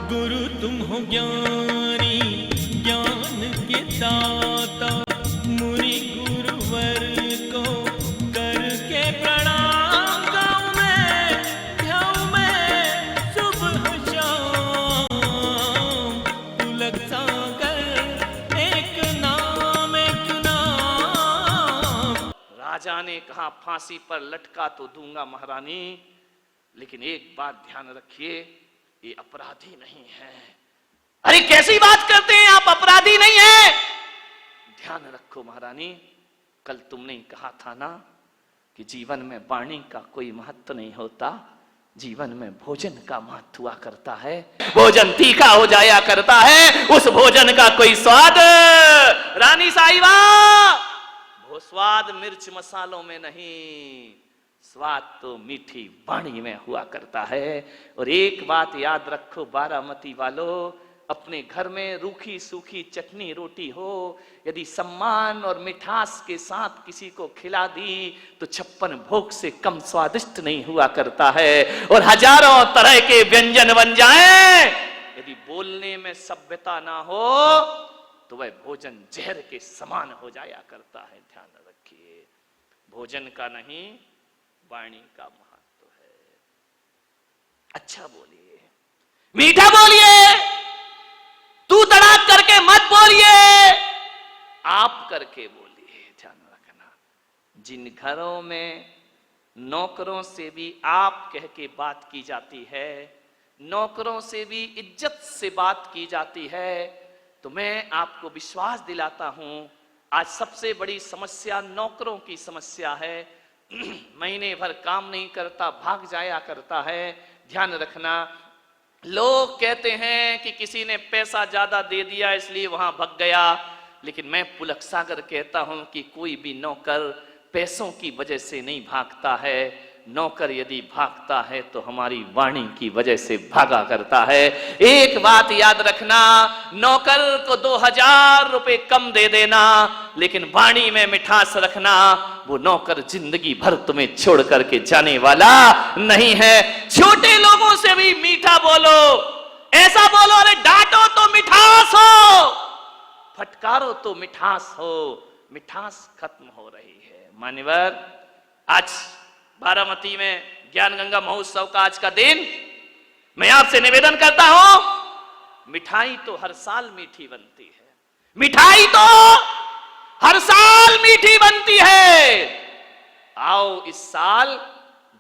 गुरु तुम हो ज्ञानी ज्ञान के दाता, मुनि गुरुवर को करके प्रणाम गाऊं मैं सुबह शाम। पुलक सागर एक नाम राजा ने कहा फांसी पर लटका तो दूंगा महारानी, लेकिन एक बात ध्यान रखिए, ये अपराधी नहीं है। अरे कैसी बात करते हैं आप, अपराधी नहीं है? ध्यान रखो महारानी, कल तुमने कहा था ना कि जीवन में वाणी का कोई महत्व नहीं होता, जीवन में भोजन का महत्व हुआ करता है। भोजन तीखा हो जाया करता है, उस भोजन का कोई स्वाद रानी साहिबा, वो स्वाद मिर्च मसालों में नहीं, स्वाद तो मीठी वाणी में हुआ करता है। और एक बात याद रखो बारामती वालों, अपने घर में रूखी सूखी चटनी रोटी हो, यदि सम्मान और मिठास के साथ किसी को खिला दी तो 56 भोग से कम स्वादिष्ट नहीं हुआ करता है। और हजारों तरह के व्यंजन बन जाएं, यदि बोलने में सभ्यता ना हो तो वह भोजन जहर के समान हो जाया करता है। ध्यान रखिए, भोजन का नहीं वाणी का महत्व है। अच्छा बोलिए, मीठा बोलिए, तू तड़ाक करके मत बोलिए, आप करके बोलिए। ध्यान रखना, जिन घरों में नौकरों से भी आप कह के बात की जाती है, नौकरों से भी इज्जत से बात की जाती है, तो मैं आपको विश्वास दिलाता हूं आज सबसे बड़ी समस्या नौकरों की समस्या है। महीने भर काम नहीं करता, भाग जाया करता है। ध्यान रखना, लोग कहते हैं कि किसी ने पैसा ज्यादा दे दिया इसलिए वहां भाग गया, लेकिन मैं पुलक सागर कहता हूं कि कोई भी नौकर पैसों की वजह से नहीं भागता है। नौकर यदि भागता है तो हमारी वाणी की वजह से भागा करता है। एक बात याद रखना, नौकर को 2000 रुपए कम दे देना, लेकिन वाणी में मिठास रखना, वो नौकर जिंदगी भर तुम्हें छोड़ करके जाने वाला नहीं है। छोटे लोगों से भी मीठा बोलो, ऐसा बोलो, अरे डांटो तो मिठास हो, फटकारो तो मिठास हो। मिठास खत्म हो रही है। मान्यवर, आज बारामती में ज्ञान गंगा महोत्सव का आज का दिन, मैं आपसे निवेदन करता हूं, मिठाई तो हर साल मीठी बनती है, मिठाई तो हर साल मीठी बनती है। आओ इस साल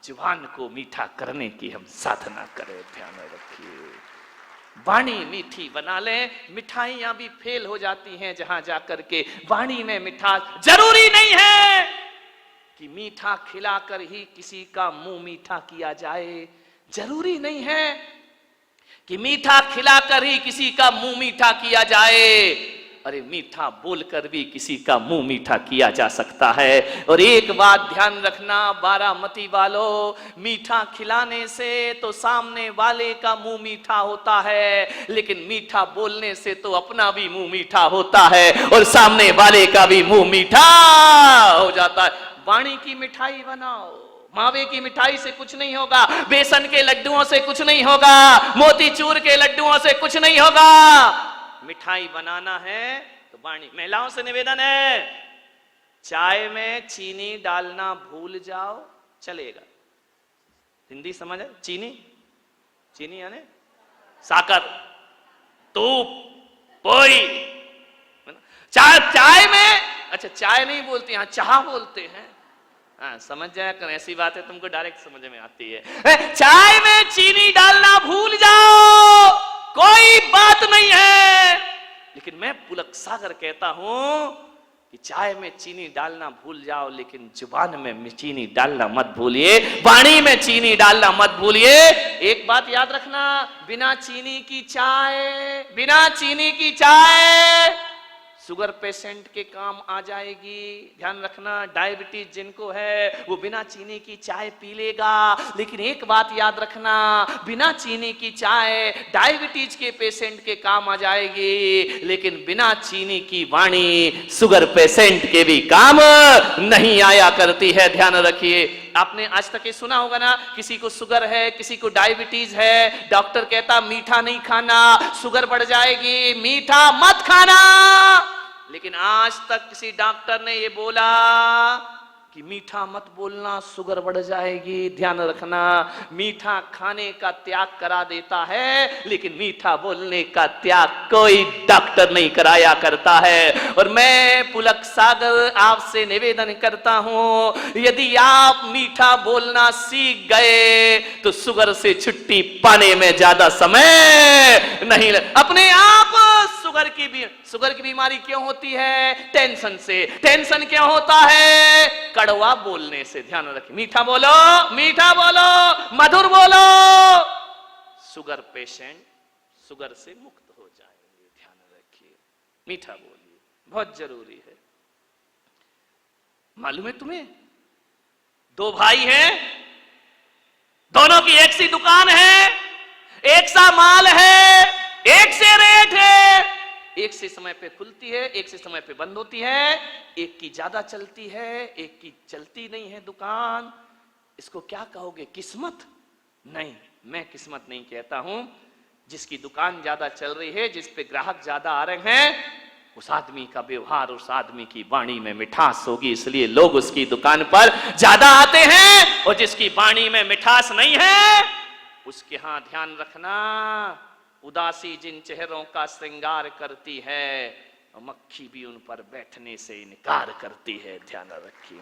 जुबान को मीठा करने की हम साधना करें। ध्यान रखिए, वाणी मीठी बना लें। मिठाइयां भी फेल हो जाती हैं जहां जाकर के, वाणी में मिठास जरूरी नहीं है कि मीठा खिलाकर ही किसी का मुंह मीठा किया जाए, जरूरी नहीं है कि मीठा खिलाकर ही किसी का मुंह मीठा किया जाए। अरे मीठा बोलकर भी किसी का मुंह मीठा किया जा सकता है। और एक बात ध्यान रखना बारामती वालों, मीठा खिलाने से तो सामने वाले का मुंह मीठा होता है, लेकिन मीठा बोलने से तो अपना भी मुंह मीठा होता है और सामने वाले का भी मुंह मीठा हो जाता है। वाणी की मिठाई बनाओ, मावे की मिठाई से कुछ नहीं होगा, बेसन के लड्डुओं से कुछ नहीं होगा, मोतीचूर के लड्डुओं से कुछ नहीं होगा। मिठाई बनाना है तो वाणी। महिलाओं से निवेदन है, चाय में चीनी डालना भूल जाओ, चलेगा। हिंदी समझ है? चीनी, चीनी यानी साकर, तूप, पोई। चाय में, अच्छा चाय नहीं बोलते हैं, चाह बोलते हैं। हाँ, समझ जाया कर, ऐसी बात है तुमको डायरेक्ट समझ में आती है। चाय में चीनी डालना भूल जाओ, कोई बात नहीं है, लेकिन मैं पुलक सागर कहता हूं कि चाय में चीनी डालना भूल जाओ, लेकिन जुबान में चीनी डालना मत भूलिए, वाणी में चीनी डालना मत भूलिए। एक बात याद रखना, बिना चीनी की चाय, बिना चीनी की चाय शुगर पेशेंट के काम आ जाएगी। ध्यान रखना, डायबिटीज जिनको है वो बिना चीनी की चाय पी लेगा, लेकिन एक बात याद रखना, बिना चीनी की चाय डायबिटीज के पेशेंट के काम आ जाएगी, लेकिन बिना चीनी की वाणी शुगर पेशेंट के भी काम नहीं आया करती है। ध्यान रखिए, आपने आज तक ये सुना होगा ना, किसी को शुगर है, किसी को डायबिटीज है, डॉक्टर कहता मीठा नहीं खाना, शुगर बढ़ जाएगी, मीठा मत खाना। लेकिन आज तक किसी डॉक्टर ने ये बोला कि मीठा मत बोलना, शुगर बढ़ जाएगी। ध्यान रखना, मीठा खाने का त्याग करा देता है, लेकिन मीठा बोलने का त्याग कोई डॉक्टर नहीं कराया करता है। और मैं पुलक सागर आपसे निवेदन करता हूं, यदि आप मीठा बोलना सीख गए तो शुगर से छुट्टी पाने में ज्यादा समय नहीं अपने आप शुगर की बीमारी क्यों होती है? टेंशन से। टेंशन क्यों होता है? कड़वा बोलने से। ध्यान रखिए, मीठा बोलो, मीठा बोलो, मधुर बोलो, शुगर पेशेंट शुगर से मुक्त हो जाएंगे। ध्यान रखिए, मीठा बोलिए, बहुत जरूरी है। मालूम है तुम्हें, दो भाई हैं, दोनों की एक सी दुकान है, एक सा माल है, एक से रेट है, एक से समय पे खुलती है, एक से समय पे बंद होती है, एक की ज्यादा चलती है, एक की चलती नहीं है दुकान। इसको क्या कहोगे? किस्मत? नहीं, मैं किस्मत नहीं कहता हूं। जिसकी दुकान ज्यादा चल रही है, जिस पे ग्राहक ज्यादा आ रहे हैं, उस आदमी का व्यवहार, उस आदमी की वाणी में मिठास होगी, इसलिए लोग उसकी दुकान पर ज्यादा आते हैं। और जिसकी वाणी में मिठास नहीं है, उसके यहां ध्यान रखना, उदासी जिन चेहरों का श्रृंगार करती है, मक्खी भी उन पर बैठने से इनकार करती है। ध्यान रखिए,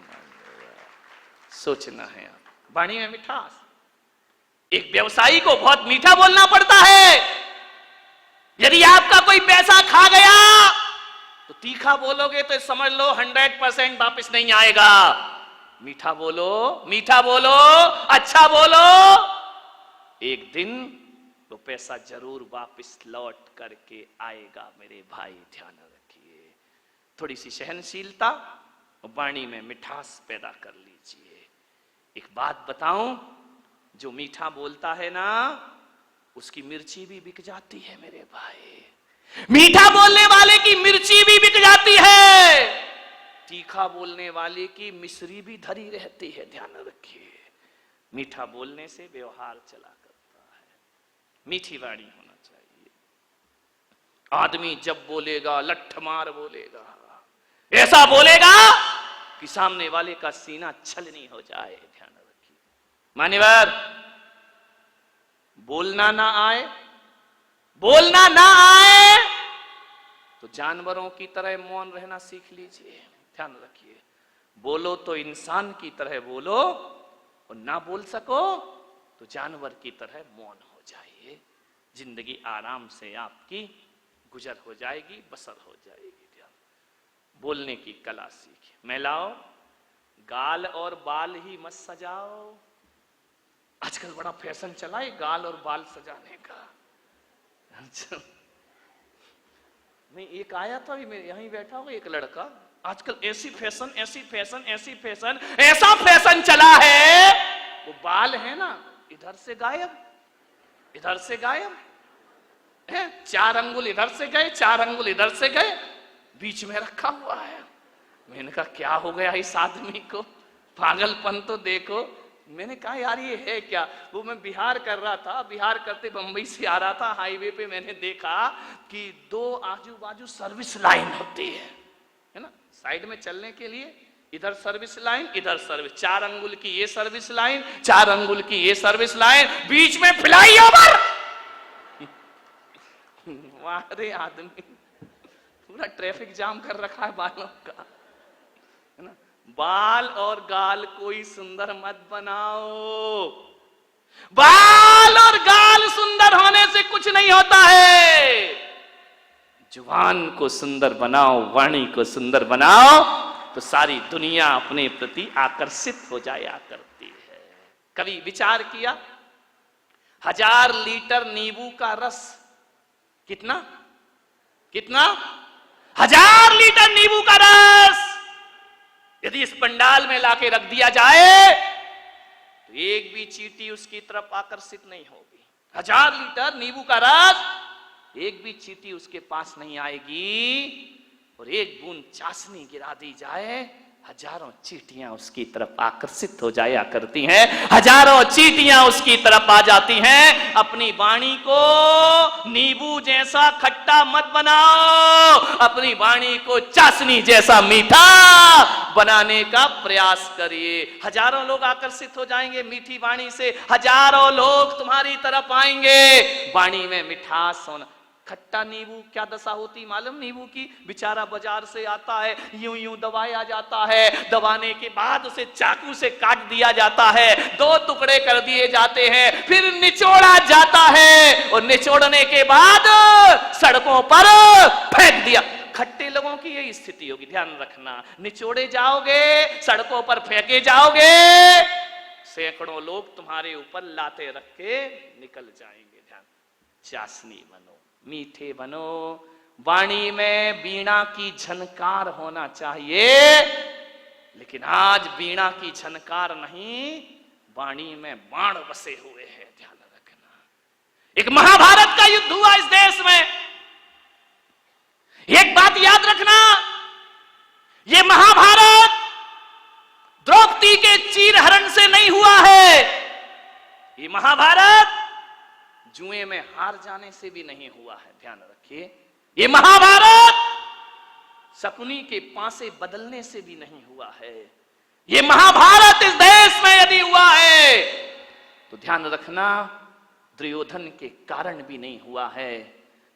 सोचना है आप। वाणी में मिठास, एक व्यवसायी को बहुत मीठा बोलना पड़ता है। यदि आपका कोई पैसा खा गया तो तीखा बोलोगे तो समझ लो 100% वापस नहीं आएगा। मीठा बोलो, मीठा बोलो, अच्छा बोलो, एक दिन तो पैसा जरूर वापस लौट करके आएगा मेरे भाई। ध्यान रखिए, थोड़ी सी सहनशीलता, वाणी में मिठास पैदा कर लीजिए। एक बात बताऊं, जो मीठा बोलता है ना, उसकी मिर्ची भी बिक जाती है मेरे भाई। मीठा बोलने वाले की मिर्ची भी बिक जाती है, तीखा बोलने वाले की मिश्री भी धरी रहती है। ध्यान रखिए, मीठा बोलने से व्यवहार चला करता है। मीठी वाणी होना चाहिए। आदमी जब बोलेगा लठमार बोलेगा, ऐसा बोलेगा कि सामने वाले का सीना छलनी हो जाए। ध्यान रखिए मान्यवर, बोलना ना आए, बोलना ना आए तो जानवरों की तरह मौन रहना सीख लीजिए। ध्यान रखिए, बोलो तो इंसान की तरह बोलो, और ना बोल सको तो जानवर की तरह मौन हो जाइए। जिंदगी आराम से आपकी गुजर हो जाएगी, बसर हो जाएगी। ध्यान, बोलने की कला सीखिए। महिलाओं, गाल और बाल ही मत सजाओ। आजकल बड़ा फैशन चला है गाल और बाल सजाने का। अच्छा, नहीं, एक आया था भी, मेरे यहीं बैठा हुआ एक लड़का, आजकल ऐसी फैशन, ऐसी फैशन, ऐसी फैशन, ऐसा फैशन चला है, वो बाल है ना इधर से गायब, इधर से गायब है, 4 अंगुल इधर से गए, 4 अंगुल इधर से गए, बीच में रखा हुआ है। मैंने कहा क्या हो गया इस आदमी को, पागलपन तो देखो। मैंने कहा यार ये है क्या? वो मैं बिहार कर रहा था, बिहार करते बंबई से आ रहा था, हाईवे पे मैंने देखा कि 2 आजू बाजू सर्विस लाइन होती है ना, साइड में चलने के लिए, इधर सर्विस लाइन, इधर सर्विस, 4 अंगुल की ये सर्विस लाइन, 4 अंगुल की ये सर्विस लाइन, बीच में फ्लाईओवर। अरे आदमी पूरा ट्रैफिक जाम कर रखा है बालों का, है ना। बाल और गाल कोई सुंदर मत बनाओ। बाल और गाल सुंदर होने से कुछ नहीं होता है। जुबान को सुंदर बनाओ, वाणी को सुंदर बनाओ, तो सारी दुनिया अपने प्रति आकर्षित हो जाया करती है। कभी विचार किया, 1000 लीटर नींबू का रस कितना 1000 लीटर नींबू का रस यदि इस पंडाल में लाके रख दिया जाए तो एक भी चींटी उसकी तरफ आकर्षित नहीं होगी। 1000 लीटर नींबू का रस, एक भी चींटी उसके पास नहीं आएगी। और एक बूंद चाशनी गिरा दी जाए हजारों चींटियां उसकी तरफ आकर्षित हो जाया करती हैं, हजारों चींटियां उसकी तरफ आ जाती हैं। अपनी वाणी को नींबू जैसा खट्टा मत बनाओ, अपनी वाणी को चाशनी जैसा मीठा बनाने का प्रयास करिए। हजारों लोग आकर्षित हो जाएंगे मीठी वाणी से, हजारों लोग तुम्हारी तरफ आएंगे। वाणी में मिठास होना। खट्टा नींबू क्या दशा होती मालूम? नींबू की बेचारा बाजार से आता है, यूं यूं दबाया जाता है, दबाने के बाद उसे चाकू से काट दिया जाता है, 2 टुकड़े कर दिए जाते हैं, फिर निचोड़ा जाता है और निचोड़ने के बाद सड़कों पर फेंक दिया। खट्टे लोगों की यही स्थिति होगी, ध्यान रखना। निचोड़े जाओगे, सड़कों पर फेंके जाओगे, सैकड़ों लोग तुम्हारे ऊपर लाते रख के निकल जाएंगे। ध्यान, चाशनी बनो, मीठे बनो, वाणी में वीणा की झनकार होना चाहिए, लेकिन आज वीणा की झनकार नहीं, वाणी में बाण बसे हुए हैं। ध्यान रखना। एक महाभारत का युद्ध हुआ इस देश में। एक बात याद रखना, यह महाभारत द्रौपदी के चीरहरण से नहीं हुआ है, ये महाभारत जुए में हार जाने से भी नहीं हुआ है। ध्यान रखिए, ये महाभारत शकुनी के पासे बदलने से भी नहीं हुआ है। ये महाभारत इस देश में यदि हुआ है तो ध्यान रखना, दुर्योधन के कारण भी नहीं हुआ है।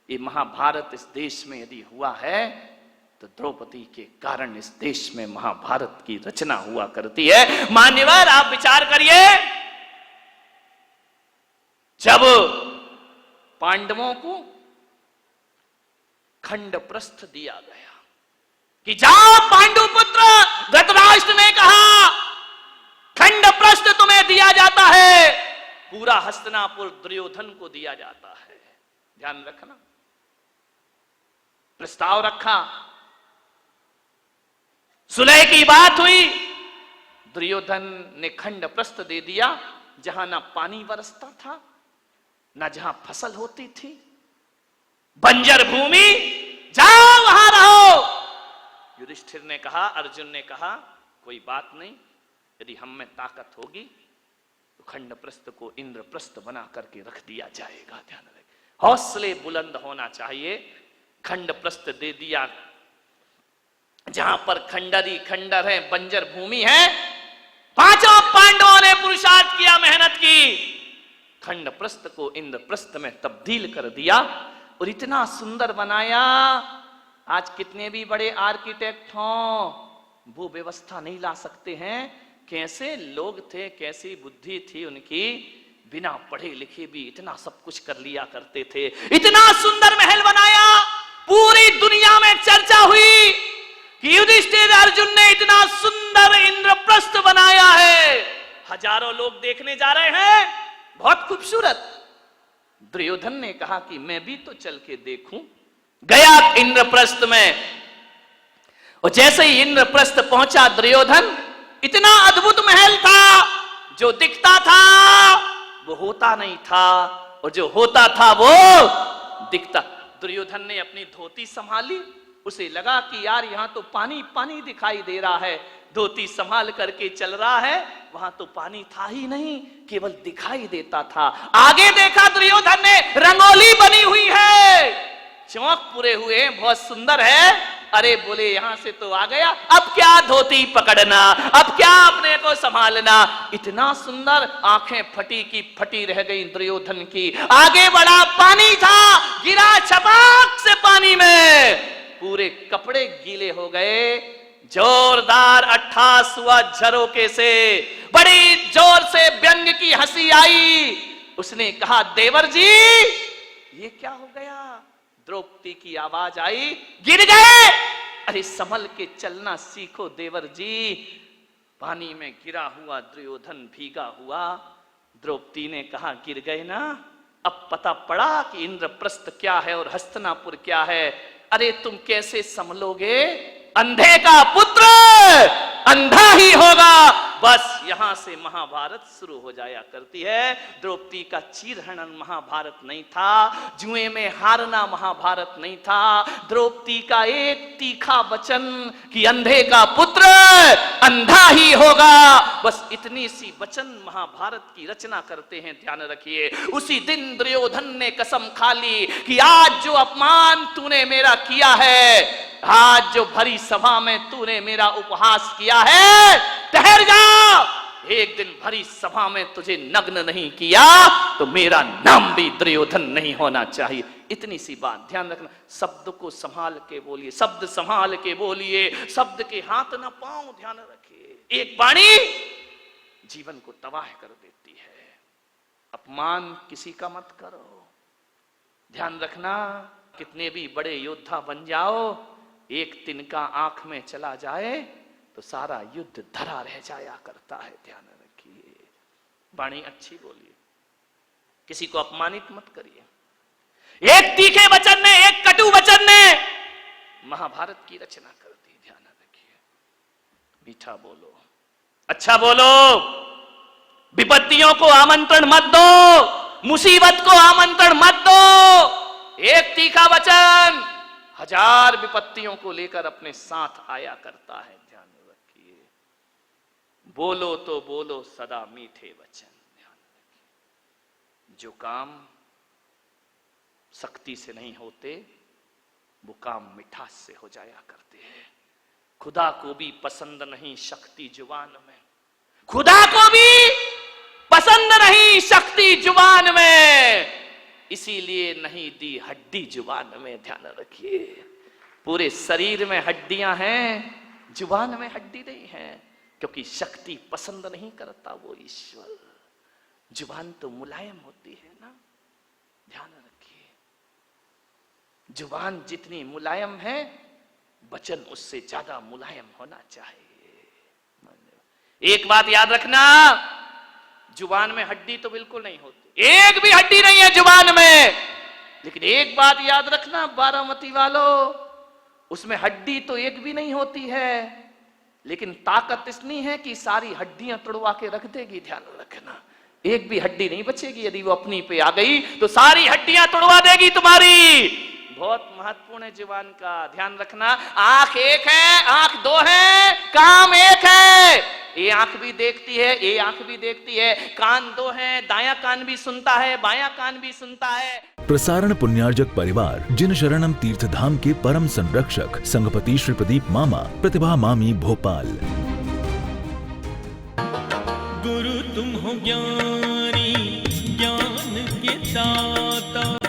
ये महाभारत इस देश में यदि हुआ है तो द्रौपदी के कारण इस देश में महाभारत की रचना हुआ करती है। मान्यवर, आप विचार करिए, जब पांडवों को खंडप्रस्थ दिया गया कि जाओ पांडुपुत्र, धृतराष्ट्र ने कहा खंडप्रस्थ तुम्हें दिया जाता है, पूरा हस्तिनापुर दुर्योधन को दिया जाता है। ध्यान रखना, प्रस्ताव रखा, सुलह की बात हुई, दुर्योधन ने खंडप्रस्थ दे दिया। जहां ना पानी बरसता था, ना जहां फसल होती थी, बंजर भूमि, जाओ वहां रहो। युधिष्ठिर ने कहा, अर्जुन ने कहा, कोई बात नहीं, यदि हम में ताकत होगी तो खंडप्रस्थ को इंद्रप्रस्थ बना करके रख दिया जाएगा। ध्यान रखें, हौसले बुलंद होना चाहिए। खंडप्रस्थ दे दिया, जहां पर खंडरी खंडर है, बंजर भूमि है। 5 पांडवों ने पुरुषार्थ किया, मेहनत की, खंडप्रस्थ को इंद्रप्रस्थ में तब्दील कर दिया और इतना सुंदर बनाया। आज कितने भी बड़े आर्किटेक्ट हों, वो व्यवस्था नहीं ला सकते हैं। कैसे लोग थे, कैसी बुद्धि थी उनकी, बिना पढ़े लिखे भी इतना सब कुछ कर लिया करते थे। इतना सुंदर महल बनाया, पूरी दुनिया में चर्चा हुई कि युधिष्ठिर अर्जुन ने इतना सुंदर इंद्रप्रस्थ बनाया है, हजारों लोग देखने जा रहे हैं, बहुत खूबसूरत। दुर्योधन ने कहा कि मैं भी तो चल के देखूं। गया इंद्रप्रस्थ में, और जैसे ही इंद्रप्रस्थ पहुंचा दुर्योधन, इतना अद्भुत महल था, जो दिखता था वो होता नहीं था, और जो होता था वो दिखता। दुर्योधन ने अपनी धोती संभाली, उसे लगा कि यार यहां तो पानी पानी दिखाई दे रहा है। धोती संभाल करके चल रहा है, वहां तो पानी था ही नहीं, केवल दिखाई देता था। आगे देखा दुर्योधन ने, रंगोली बनी हुई है, चौक पूरे हुए, बहुत सुंदर है। अरे बोले, यहां से तो आ गया, अब क्या धोती पकड़ना, अब क्या अपने को संभालना। इतना सुंदर, आंखें फटी की फटी रह गई दुर्योधन की। आगे बढ़ा, पानी था, गिरा छपाक से पानी में, पूरे कपड़े गीले हो गए। जोरदार अट्ठास हुआ झरोके से, बड़ी जोर से व्यंग की हंसी आई। उसने कहा, देवर जी ये क्या हो गया? द्रौपदी की आवाज आई, गिर गए। अरे संभल के चलना सीखो देवर जी। पानी में गिरा हुआ दुर्योधन भीगा हुआ। द्रौपदी ने कहा, गिर गए ना, अब पता पड़ा कि इंद्रप्रस्थ क्या है और हस्तिनापुर क्या है। अरे तुम कैसे संभलोगे? अंधे का पुत्र अंधा ही होगा। बस यहां से महाभारत शुरू हो जाया करती है। द्रौपदी का चीरहरण महाभारत नहीं था, जुए में हारना महाभारत नहीं था, द्रौपदी का एक तीखा वचन कि अंधे का पुत्र अंधा ही होगा, बस इतनी सी वचन महाभारत की रचना करते हैं। ध्यान रखिए, उसी दिन दुर्योधन ने कसम खा ली कि आज जो अपमान तूने मेरा किया है, आज जो भरी सभा में तूने मेरा उपहास किया है, ठहर जा, एक दिन भरी सभा में तुझे नग्न नहीं किया तो मेरा नाम भी दुर्योधन नहीं होना चाहिए। इतनी सी बात ध्यान रखना। शब्द को संभाल के बोलिए, शब्द संभाल के बोलिए, शब्द के हाथ ना पांव, ध्यान रखिए। एक वाणी जीवन को तबाह कर देती है। अपमान किसी का मत करो। ध्यान रखना, कितने भी बड़े योद्धा बन जाओ, एक तिनका आंख में चला जाए तो सारा युद्ध धरा रह जाया करता है। ध्यान रखिए, वाणी अच्छी बोलिए, किसी को अपमानित मत करिए। एक तीखे वचन ने, एक कटु वचन ने महाभारत की रचना कर दी। ध्यान रखिए, मीठा बोलो, अच्छा बोलो, विपत्तियों को आमंत्रण मत दो, मुसीबत को आमंत्रण मत दो। एक तीखा वचन हजार विपत्तियों को लेकर अपने साथ आया करता है। ध्यान रखिए, बोलो तो बोलो सदा मीठे वचन। ध्यान रखिए, जो काम सख्ती से नहीं होते वो काम मिठास से हो जाया करते हैं। खुदा को भी पसंद नहीं शक्ति जुबान में, खुदा को भी पसंद नहीं शक्ति जुबान में, इसीलिए नहीं दी हड्डी जुबान में। ध्यान रखिए, पूरे शरीर में हड्डियां हैं, जुबान में हड्डी नहीं है, क्योंकि शक्ति पसंद नहीं करता वो ईश्वर। जुबान तो मुलायम होती है ना। ध्यान रखिए, जुबान जितनी मुलायम है, वचन उससे ज्यादा मुलायम होना चाहिए। एक बात याद रखना, जुबान में हड्डी तो बिल्कुल नहीं होती, एक भी हड्डी नहीं है जुबान में। लेकिन एक बात याद रखना बारामती वालों, उसमें हड्डी तो एक भी नहीं होती है, लेकिन ताकत इतनी है कि सारी हड्डियां तोड़वा के रख देगी। ध्यान रखना, एक भी हड्डी नहीं बचेगी। यदि वो अपनी पे आ गई तो सारी हड्डियां तोड़वा देगी तुम्हारी। बहुत महत्वपूर्ण है जुबान का, ध्यान रखना। आंख एक है, आंख दो है, काम एक है। ये आंख भी देखती है, ये आंख भी देखती है, कान दो हैं, दायां कान भी सुनता है, बायां कान भी सुनता है। प्रसारण पुण्यार्जक परिवार जिन शरणम तीर्थधाम के परम संरक्षक संघपति श्री प्रदीप मामा, प्रतिभा मामी, भोपाल। गुरु तुम हो ज्ञानी, ज्ञान के दाता।